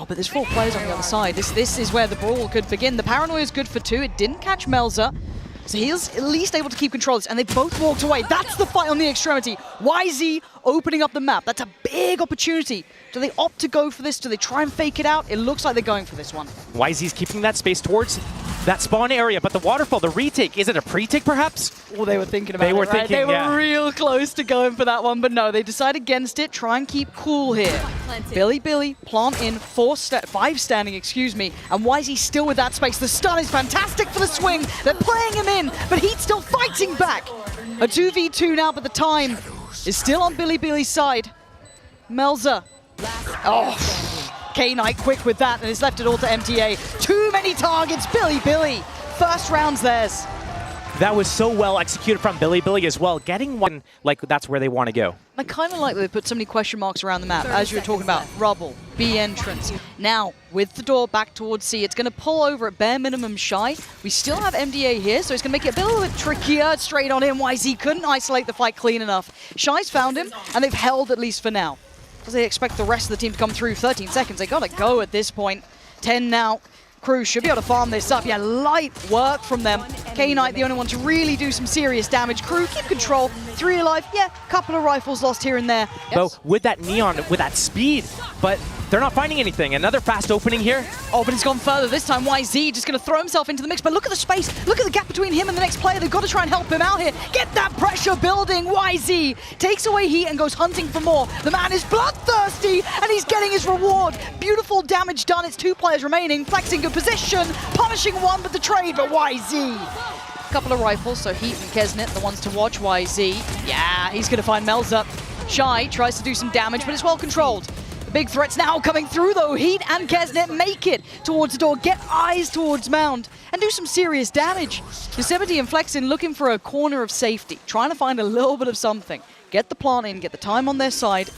Oh, but there's 4 players on the other side. This is where the brawl could begin. The paranoia is good for 2. It didn't catch Melza. So he's at least able to keep control of this, and they both walked away. That's the fight on the extremity. YZ opening up the map. That's a big opportunity. Do they opt to go for this? Do they try and fake it out? It looks like they're going for this one. YZ's keeping that space towards that spawn area, but the waterfall, the retake, is it a pre-take perhaps? Well, they were thinking about it, right? Thinking, They were yeah. real close to going for that one, but no, they decide against it. Try and keep cool here. Bilibili, plant in, 5 standing, excuse me, and YZ still with that space. The stun is fantastic for the swing. They're playing him in, but Heat's still fighting back. A 2v2 now, but the time is still on Bilibili's side. Melza. Oh. K-Knight quick with that, and it's left it all to MTA. Too many targets, Bilibili. First round's theirs. That was so well executed from Bilibili as well. Getting one, like, that's where they want to go. I kind of like that they put so many question marks around the map, as you were talking about. Rubble, B entrance. Now, with the door back towards C, it's going to pull over at bare minimum Shy. We still have MDA here, so it's going to make it a little bit trickier. Straight on him, YZ couldn't isolate the fight clean enough. Shy's found him, and they've held at least for now. As they expect the rest of the team to come through. 13 seconds, they gotta go at this point. 10 now. Crew should be able to farm this up. Yeah, light work from them. K-Knight the only one to really do some serious damage. Crew keep control. 3 alive. Yeah, couple of rifles lost here and there. Yes. But with that neon, with that speed, but they're not finding anything. Another fast opening here. Oh, but it's gone further this time. YZ just going to throw himself into the mix. But look at the space. Look at the gap between him and the next player. They've got to try and help him out here. Get that pressure building. YZ takes away Heat and goes hunting for more. The man is bloodthirsty, and he's getting his reward. Beautiful damage done. It's 2 players remaining. Flexing good position. Punishing one, but the trade, but YZ. Couple of rifles, so Heat and Kesnet, the ones to watch. YZ. Yeah, he's going to find Melza. Shy tries to do some damage, but it's well controlled. The big threats now coming through, though. Heat and Kesnet make it towards the door, get eyes towards Mound, and do some serious damage. Yosemite and Flexin looking for a corner of safety, trying to find a little bit of something. Get the plant in, get the time on their side.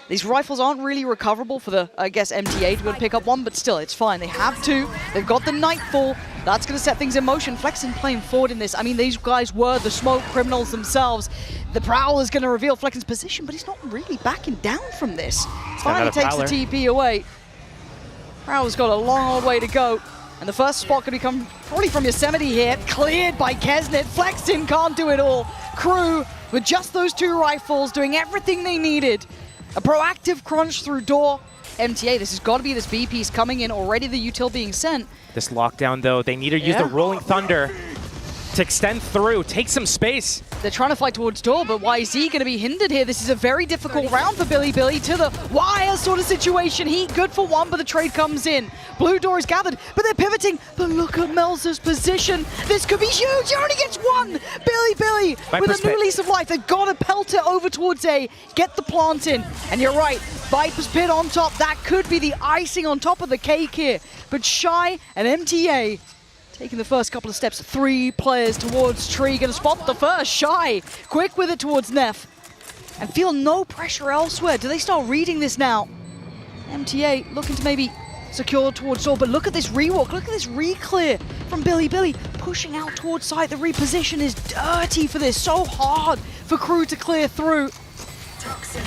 These rifles aren't really recoverable for the, I guess, MTA to be able to pick up one, but still, it's fine. They have 2. They've got the Nightfall. That's going to set things in motion. Flexin playing forward in this. I mean, these guys were the smoke criminals themselves. The Prowl is going to reveal Flexin's position, but he's not really backing down from this. Finally takes the TP away. Prowl's got a long old way to go. And the first spot could become probably from Yosemite here. Cleared by Kesnet. Flexin can't do it all. Crew with just those 2 rifles doing everything they needed. A proactive crunch through door. MTA, this has got to be this B piece coming in, already the util being sent. This lockdown, though, they need to use the Rolling Thunder to extend through, take some space. They're trying to fight towards door, but YZ going to be hindered here. This is a very difficult round for Bilibili to the wire sort of situation. Heat good for 1, but the trade comes in. Blue door is gathered, but they're pivoting. But look at Melza's position. This could be huge. He only gets 1. Bilibili with a new lease of life. They've got to pelt it over towards A, get the plant in. And you're right, Viper's Pit on top. That could be the icing on top of the cake here. But Shy and MTA taking the first couple of steps. 3 players towards Tree. Gonna spot the first. Shy quick with it towards Neff. And feel no pressure elsewhere. Do they start reading this now? MTA looking to maybe secure towards door. But look at this rewalk. Look at this re-clear from Bilibili. Pushing out towards side. The reposition is dirty for this. So hard for Crew to clear through.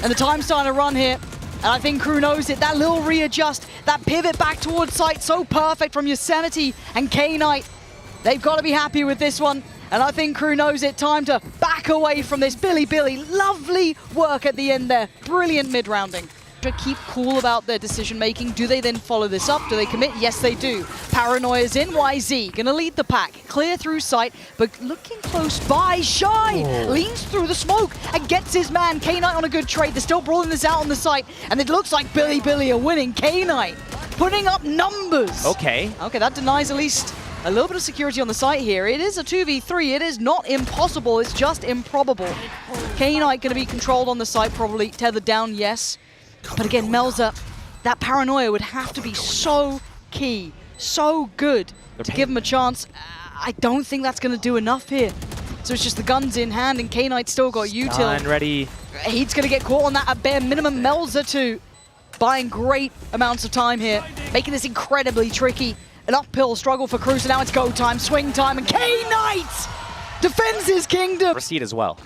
And the time's starting to run here. And I think Crew knows it. That little readjust, that pivot back towards site, so perfect from Yosemite and K-Knight. They've got to be happy with this one. And I think Crew knows it. Time to back away from this. Bilibili, lovely work at the end there. Brilliant mid-rounding. To keep cool about their decision-making. Do they then follow this up? Do they commit? Yes, they do. Paranoia's in. YZ gonna lead the pack. Clear through sight, but looking close by. Shy leans through the smoke and gets his man. K-Knight on a good trade. They're still brawling this out on the site, and it looks like Bilibili are winning. K-Knight putting up numbers. Okay, that denies at least a little bit of security on the site here. It is a 2v3. It is not impossible. It's just improbable. K-Knight gonna be controlled on the site, probably tethered down, yes. But again, Melza, that paranoia would have to be so key, so good to give him a chance. I don't think that's going to do enough here. So it's just the guns in hand, and K-Knight's still got util. Ready. He's going to get caught on that at bare minimum. Melza too, buying great amounts of time here, making this incredibly tricky. An uphill struggle for Crew, so now it's go time, swing time, and K-Knight defends his kingdom. Proceed as well.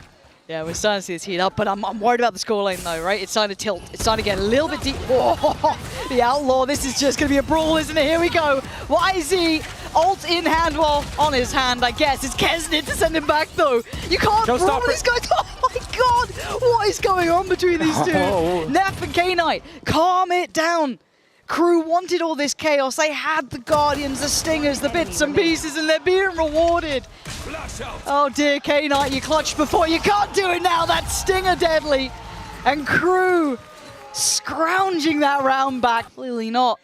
Yeah, we're starting to see this heat up, but I'm worried about the scoreline though, right? It's starting to tilt. It's starting to get a little bit deep. Oh, the Outlaw, this is just going to be a brawl, isn't it? Here we go. YZ, ult in hand, well, on his hand, I guess. It's Kesnit to send him back though. You can't brawl these guys. Oh my god, what is going on between these two? Neff and K-Knight, calm it down. Crew wanted all this chaos. They had the Guardians, the Stingers, the bits and pieces, and they're being rewarded. Oh dear, K-Knight, you clutched before. You can't do it now. That Stinger deadly. And Crew scrounging that round back. Clearly not.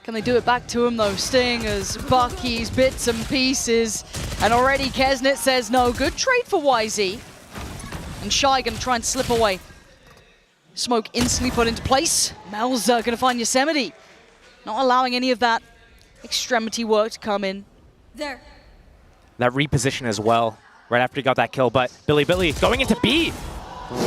Can they do it back to him though? Stingers, Buckies, bits and pieces. And already Kesnit says no. Good trade for YZ. And Shy gonna try and slip away. Smoke instantly put into place. Melza gonna find Yosemite. Not allowing any of that extremity work to come in. There. That reposition as well, right after he got that kill, but Bilibili going into B.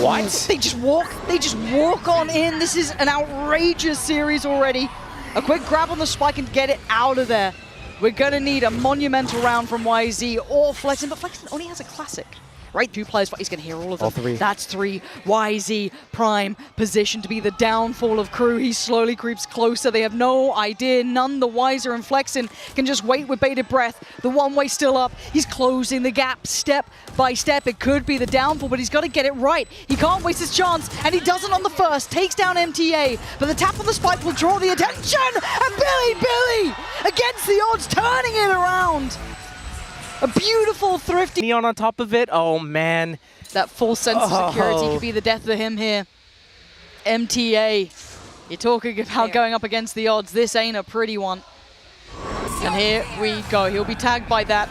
What? They just walk on in. This is an outrageous series already. A quick grab on the spike and get it out of there. We're gonna need a monumental round from YZ or Flexen, but Flexen only has a classic. Right, 2 players, he's going to hear all of them. All 3. That's 3. YZ, prime position to be the downfall of Crew. He slowly creeps closer. They have no idea, none the wiser, and Flexen can just wait with bated breath. The one-way still up. He's closing the gap step by step. It could be the downfall, but he's got to get it right. He can't waste his chance, and he doesn't on the first. Takes down MTA, but the tap on the spike will draw the attention, and Bilibili, against the odds, turning it around. A beautiful, thrifty Neon on top of it. Oh, man. That full sense of security could be the death of him here. MTA. You're talking about going up against the odds. This ain't a pretty one. And here we go. He'll be tagged by that.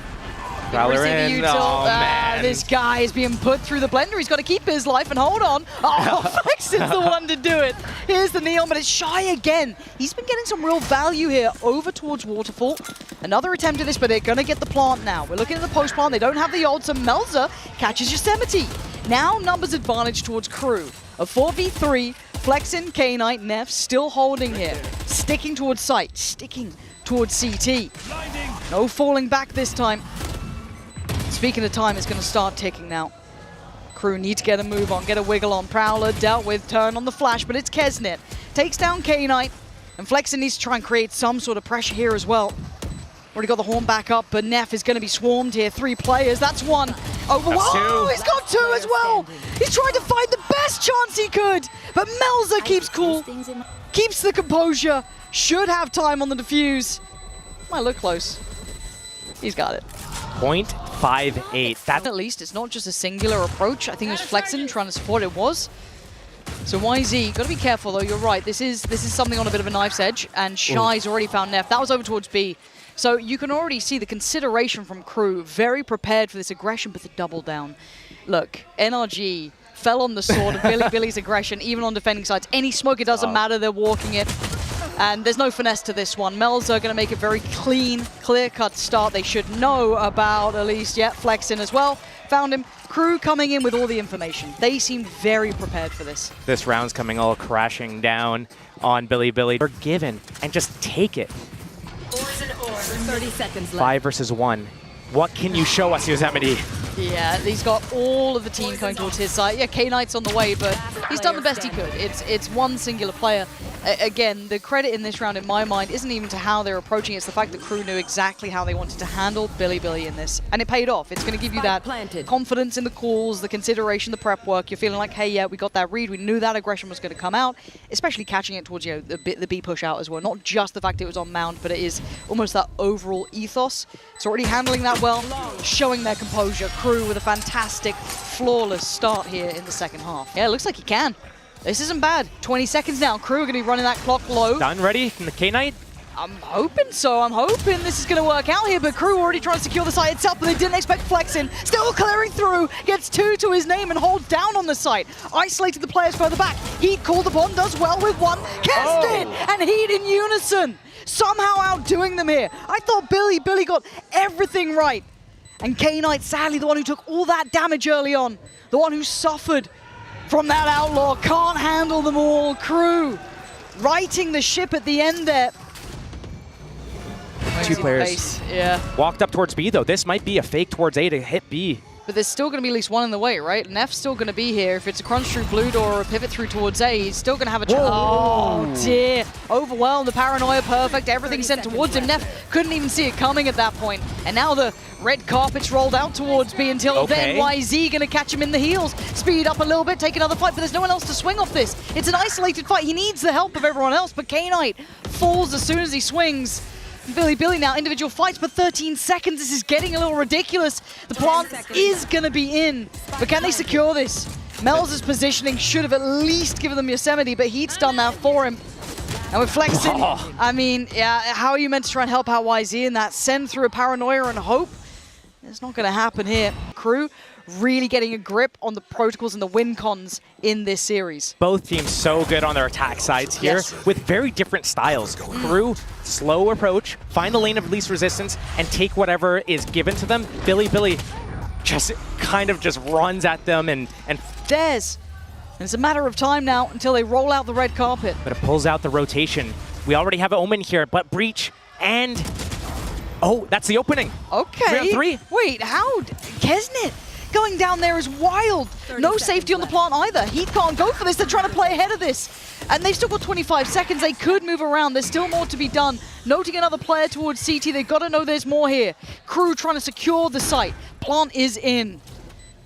Valorant. Oh, man. This guy is being put through the blender. He's got to keep his life and hold on. Oh, Flexen's the one to do it. Here's the Neon, but it's Shy again. He's been getting some real value here over towards Waterfall. Another attempt at this, but they're going to get the plant now. We're looking at the post plant. They don't have the odds, and Melza catches Yosemite. Now numbers advantage towards Crew. A 4v3, Flexen, K-Knight, Neff still holding here. Sticking towards site, sticking towards CT. No falling back this time. Speaking of time, it's going to start ticking now. Crew need to get a move on, get a wiggle on. Prowler dealt with, turn on the flash, but it's Kesnit. Takes down K-Knight, and Flexen needs to try and create some sort of pressure here as well. Already got the horn back up, but Neff is going to be swarmed here. 3 players, that's 1. Oh, he's got 2 as well. He's trying to find the best chance he could, but Melza keeps cool, keeps the composure, should have time on the defuse. Might look close. He's got it. 0.58. That's at least it's not just a singular approach. I think it was Flexen trying to support it was. So YZ, got to be careful though. You're right. This is something on a bit of a knife's edge, and Shy's already found Neff. That was over towards B. So you can already see the consideration from Crew. Very prepared for this aggression, but the double down. Look, NRG fell on the sword of Bilibili's aggression, even on defending sides. Any smoke, it doesn't matter. They're walking it. And there's no finesse to this one. Melza are going to make a very clean, clear-cut start. They should know about at least, Flexen as well. Found him. Crew coming in with all the information. They seemed very prepared for this. This round's coming all crashing down on Bilibili. They're given, and just take it. 30 seconds left. 5 versus 1. What can you show us, Yosemite? Yeah, he's got all of the team going towards his side. Yeah, K-Knight's on the way, but he's done the best he could. It's one singular player. Again, the credit in this round, in my mind, isn't even to how they're approaching it. It's the fact that Crew knew exactly how they wanted to handle Bilibili in this. And it paid off. It's going to give you that confidence in the calls, the consideration, the prep work. You're feeling like, hey, yeah, we got that read. We knew that aggression was going to come out, especially catching it towards, the B push out as well. Not just the fact it was on Mound, but it is almost that overall ethos. It's already handling that well, showing their composure. Crew with a fantastic, flawless start here in the second half. Yeah, it looks like he can. This isn't bad. 20 seconds now. Crew are going to be running that clock low. Done, ready from the K-Knight? I'm hoping so. I'm hoping this is going to work out here, but Crew already trying to secure the site itself, but they didn't expect Flexen. Still clearing through. Gets 2 to his name and holds down on the site. Isolated the players further back. Heat called upon, does well with 1. Kesnit and Heat in unison. Somehow outdoing them here. I thought Billy got everything right. And K-Knight, sadly, the one who took all that damage early on. The one who suffered from that Outlaw. Can't handle them all. Crew righting the ship at the end there. 2 players. Yeah. Walked up towards B, though. This might be a fake towards A to hit B. but there's still going to be at least one in the way, right? Neff's still going to be here. If it's a crunch through blue door or a pivot through towards A, he's still going to have a chance. Oh, dear. Overwhelmed, the paranoia perfect, everything sent towards him. Neff couldn't even see it coming at that point. And now the red carpet's rolled out towards B until then YZ going to catch him in the heels. Speed up a little bit, take another fight, but there's no one else to swing off this. It's an isolated fight. He needs the help of everyone else, but K-Knight falls as soon as he swings. Bilibili now, individual fights for 13 seconds. This is getting a little ridiculous. The plant is going to be in, but can they secure this? Mel's positioning should have at least given them Yosemite, but Heat's done that for him. And with flexing, I mean, yeah, how are you meant to try and help out YZ in that? Send through a paranoia and hope? It's not going to happen here. Crew really getting a grip on the protocols and the win cons in this series. Both teams so good on their attack sides here with very different styles. Crew, slow approach, find the lane of least resistance, and take whatever is given to them. Bilibili just kind of just runs at them and dares. And it's a matter of time now until they roll out the red carpet. But it pulls out the rotation. We already have an Omen here, but Breach and... Oh, that's the opening. Okay. 3-on-3. Wait, how? Kesnit going down there is wild. No safety on the plant either. He can't go for this. They're trying to play ahead of this. And they've still got 25 seconds. They could move around. There's still more to be done. Noting another player towards CT. They've got to know there's more here. Crew trying to secure the site. Plant is in.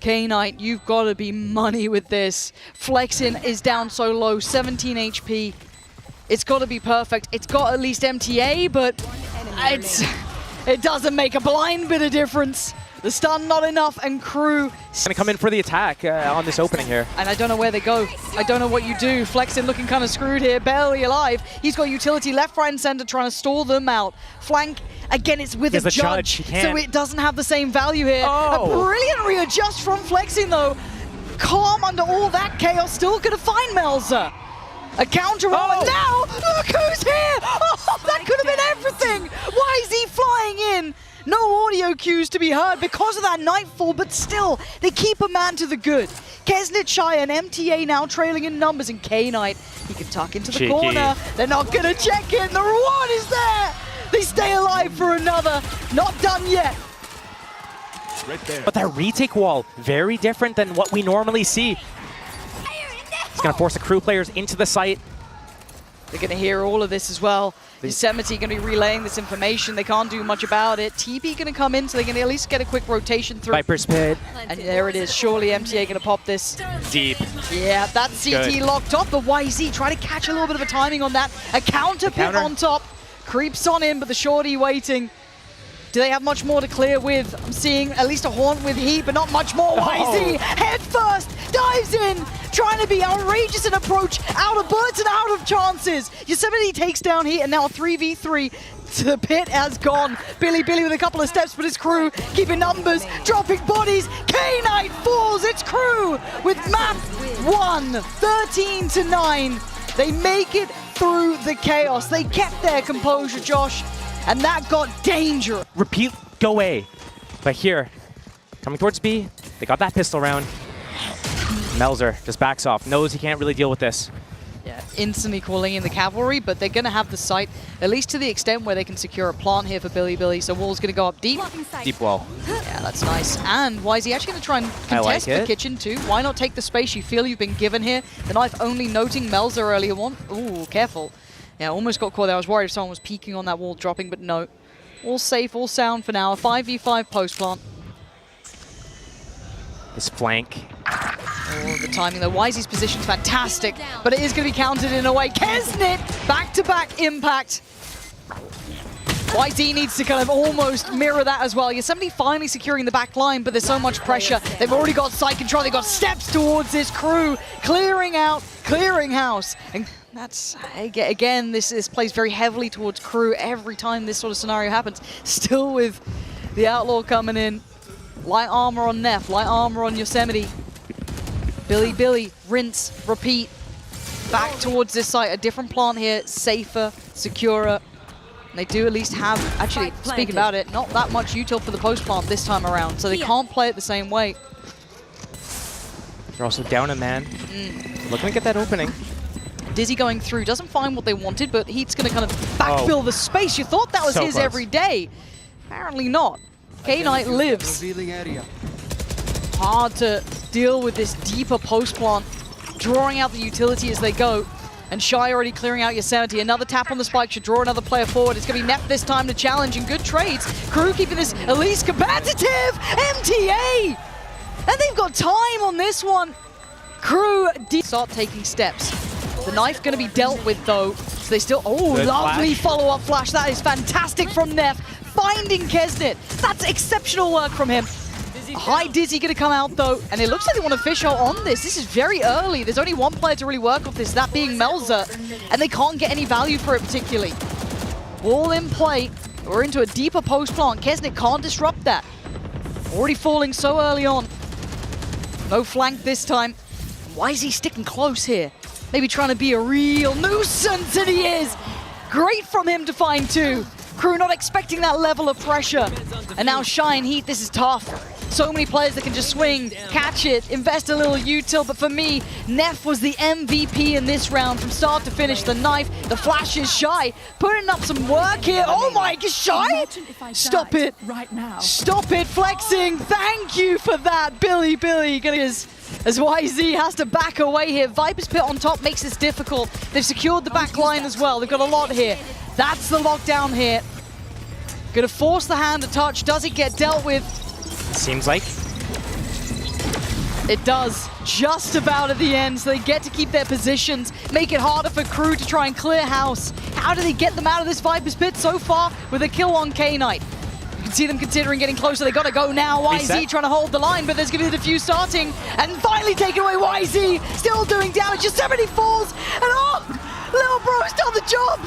K-Knight, you've got to be money with this. Flexin is down so low, 17 HP. It's got to be perfect. It's got at least MTA, but it doesn't make a blind bit of difference. The stun not enough, and Crew gonna come in for the attack on this opening here. And I don't know where they go. I don't know what you do. Flexin looking kind of screwed here, barely alive. He's got utility left, right, and center trying to stall them out. Flank, again, it's with a judge, so it doesn't have the same value here. A brilliant readjust from Flexin, though. Calm under all that chaos, still gonna find Melzer. A counter roll, and now, look who's here! Oh, that could have been everything! Why is he flying in? No audio cues to be heard because of that Nightfall, but still, they keep a man to the good. Kesnit shy and MTA now trailing in numbers, and K-Knight, he can tuck into the corner. They're not gonna check in, the reward is there! They stay alive for another, not done yet. Right there. But that retake wall, very different than what we normally see. It's gonna force the Crew players into the site. They're gonna hear all of this as well. Yosemite gonna be relaying this information. They can't do much about it. TB gonna come in, so they can at least get a quick rotation through. Viper's Pit. And there it is. Surely MTA gonna pop this. Deep. Yeah, that CT locked off, but YZ try to catch a little bit of a timing on that. A counter pit on top. Creeps on in, but the shorty waiting. Do they have much more to clear with? I'm seeing at least a Haunt with Heat, but not much more. YZ head first, dives in, trying to be outrageous in approach, out of bullets and out of chances. Yosemite takes down Heat, and now a 3v3. The pit has gone. Bilibili with a couple of steps, but his Crew keeping numbers, dropping bodies. K-Knight falls, it's Crew with map 1, 13-9. They make it through the chaos. They kept their composure, Josh. And that got dangerous. Repeat, go A. But here, coming towards B, they got that pistol round. Melzer just backs off, knows he can't really deal with this. Yeah, instantly calling in the cavalry, but they're going to have the site, at least to the extent where they can secure a plant here for Bilibili. So wall's going to go up deep. Deep wall. Yeah, that's nice. And why is he actually going to try and contest the kitchen too? Why not take the space you feel you've been given here? The knife only noting Melzer earlier on. Ooh, careful. Yeah, almost got caught there. I was worried if someone was peeking on that wall, dropping, but no. All safe, all sound for now. A 5v5 post plant. This flank. Oh, the timing though. YZ's position's fantastic, but it is going to be countered in a way. Kesnit, back-to-back impact. YZ needs to kind of almost mirror that as well. Yosemite finally securing the back line, but there's so much pressure. They've already got site control. They've got steps towards this Crew. Clearing out, clearing house. And that's, again, this plays very heavily towards Crew every time this sort of scenario happens. Still with the Outlaw coming in. Light armor on Neff, light armor on Yosemite. Bilibili, rinse, repeat. Back towards this site, a different plant here, safer, securer. And they do at least have, actually, speaking about it, not that much util for the post plant this time around, so they can't play it the same way. They're also down a man. Looking to get that opening. Dizzy going through, doesn't find what they wanted, but Heat's going to kind of backfill the space. You thought that was his every day. Apparently not. K-Knight lives. hard to deal with this deeper post plant, drawing out the utility as they go. And Shy already clearing out Yosemite. Another tap on the spike should draw another player forward. It's going to be Neff this time to challenge, and good trades. Crew keeping this at least competitive. MTA! And they've got time on this one. Crew start taking steps. The knife going to be dealt with though. So they still, Good lovely flash. follow-up flash. That is fantastic from Neff. Finding Kesnit. That's exceptional work from him. High Dizzy going to come out though, and it looks like they want to fish out on this. This is very early. There's only one player to really work off this, that being Melzer, and they can't get any value for it particularly. All in play. We're into a deeper post plant. Kesnit can't disrupt that. Already falling so early on. No flank this time. Why is he sticking close here? Maybe trying to be a real nuisance, and he is. Great from him to find two. Crew not expecting that level of pressure. And now Shy and Heat, this is tough. So many players that can just swing, catch it, invest a little util, but for me, Neff was the MVP in this round from start to finish. The knife, the flash is Shy, putting up some work here. Oh my gosh, Shy! Stop it. Right now. Stop it, flexing. Thank you for that, Bilibili. As YZ has to back away here. Viper's Pit on top makes this difficult. They've secured the back line as well. They've got a lot here. That's the lockdown here. Gonna force the hand to touch. Does it get dealt with? Seems like. It does, just about at the end, so they get to keep their positions, make it harder for Crew to try and clear house. How do they get them out of this Viper's Pit so far with a kill on K-Knight? You can see them considering getting closer. They gotta go now. YZ Reset. trying to hold the line, but there's gonna be the defuse starting, and finally taken away. YZ still doing damage. Yosemite falls, and little bro's done the job.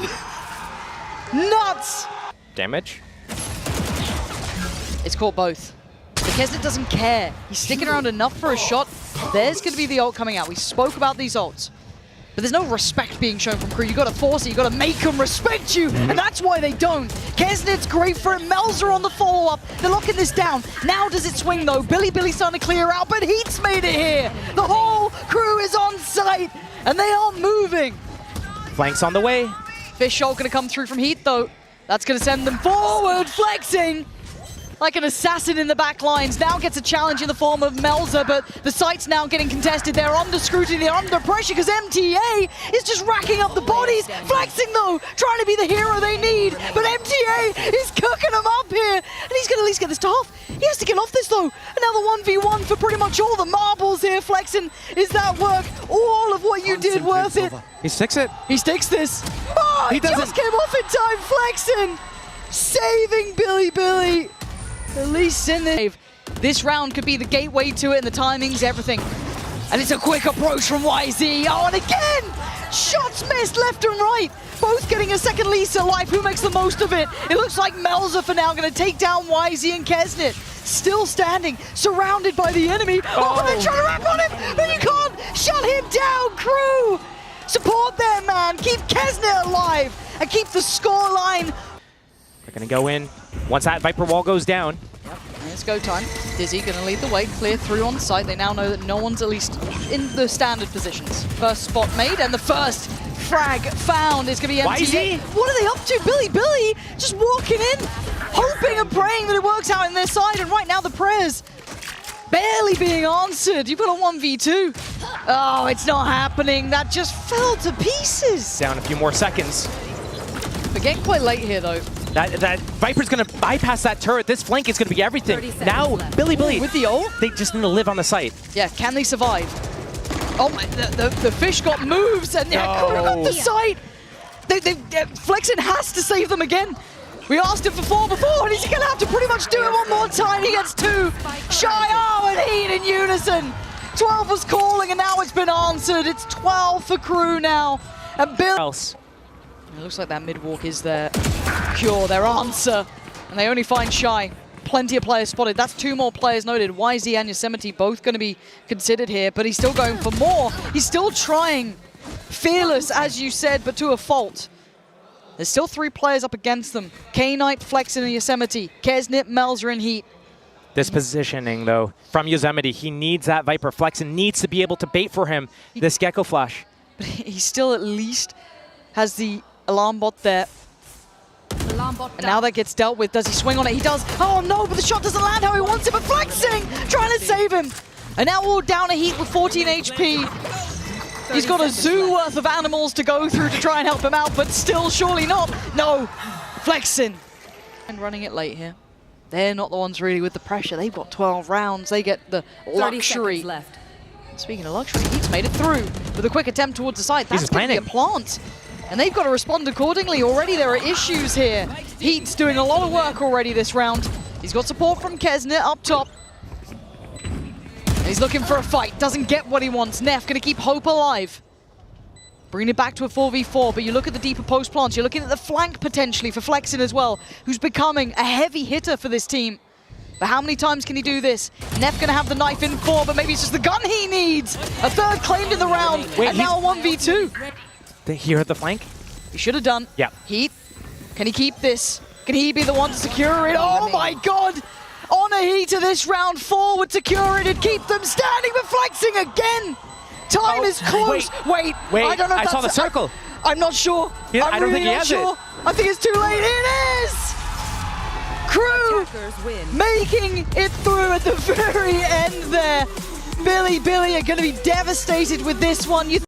Nuts. Damage. It's caught both. But Kesnit doesn't care. He's sticking around enough for a shot. There's going to be the ult coming out. We spoke about these ults. But there's no respect being shown from Crew. You got to force it. You got to make them respect you. And that's why they don't. Kesnit's great for it. Melzer on the follow-up. They're locking this down. Now does it swing, though? Bilibili's starting to clear out, but Heat's made it here. The whole crew is on site, and they are moving. Flanks on the way. Fish ult going to come through from Heat, though. That's going to send them forward, flexing. Like an assassin in the back lines. Now gets a challenge in the form of Melzer, but the site's now getting contested. They're under scrutiny, they're under pressure because MTA is just racking up the bodies. Flexing though, trying to be the hero they need, but MTA is cooking them up here, and he's gonna at least get this to off. He has to get off this though. Another 1v1 for pretty much all the marbles here. Flexing, is that work? All of what you did worth it? He sticks it. He sticks this. Oh, he just came off in time. Flexing, saving Bilibili. At least in this round could be the gateway to it, and the timing's everything. And it's a quick approach from YZ. Oh, and again! Shots missed left and right. Both getting a second lease at life. Who makes the most of it? It looks like Melzer for now going to take down YZ and Kesnit. Still standing, surrounded by the enemy. Oh, they're trying to wrap on him, but you can't shut him down, Crew! Support their man, keep Kesnit alive, and keep the scoreline. They're going to go in. Once that Viper wall goes down. Yep, it's go time. Dizzy going to lead the way, clear through on site. They now know that no one's at least in the standard positions. First spot made, and the first frag found is going to be MTA. What are they up to? Bilibili just walking in, hoping and praying that it works out in their side, and right now the prayers barely being answered. You've got a 1v2. Oh, it's not happening. That just fell to pieces. Down a few more seconds. We're getting quite late here, though. That Viper's going to bypass that turret. This flank is going to be everything. Now, Bilibili, with the ult? they just need to live on the site. Yeah, can they survive? Oh my, the fish got moves, and yeah, Crew up the site. Flexin has to save them again. We asked him for 4 before, and he's going to have to pretty much do it one more time. He gets 2. Shy, and Heat in unison. 12 was calling, and now it's been answered. It's 12 for Crew now. And Bill... Else. It looks like that mid-walk is their cure, their answer. And they only find Shy. Plenty of players spotted. That's 2 more players noted. YZ and Yosemite both going to be considered here, but he's still going for more. He's still trying. Fearless, as you said, but to a fault. There's still 3 players up against them. K-Knight, Flexin, and Yosemite. Kesnit, Melzer, and Heat. This positioning, though, from Yosemite, he needs that Viper. Flexin needs to be able to bait for him this Gecko Flash. But he still at least has the alarm bot there. And now that gets dealt with. Does he swing on it? He does. Oh no, but the shot doesn't land how he wants it. But Flexing trying to save him. And now all down a Heat with 14 HP. He's got a zoo worth of animals to go through to try and help him out, but still surely not. No, flexing. And running it late here. They're not the ones really with the pressure. They've got 12 rounds. They get the 30 luxury. seconds left. Speaking of luxury, Heat's made it through with a quick attempt towards the site. That's going to be a plant. And they've got to respond accordingly. Already there are issues here. Heat's doing a lot of work already this round. He's got support from Kesnet up top. He's looking for a fight. Doesn't get what he wants. Neff going to keep hope alive. Bring it back to a 4v4, but you look at the deeper post plants. You're looking at the flank potentially for Flexin as well, who's becoming a heavy hitter for this team. But how many times can he do this? Neff going to have the knife in 4, but maybe it's just the gun he needs. A third claimed in the round, and now a 1v2. Here at the flank? He should have done. Yeah. Heat, can he keep this? Can he be the one to secure it? Oh my god! On a Heat to this round, forward secure it and keep them standing, but Flexing again! Time is close. Wait, I don't know if I saw the circle. I'm not sure. Yeah, I'm I don't really think he not has sure. I think it's too late. It is! Crew making it through at the very end there. Bilibili are going to be devastated with this one.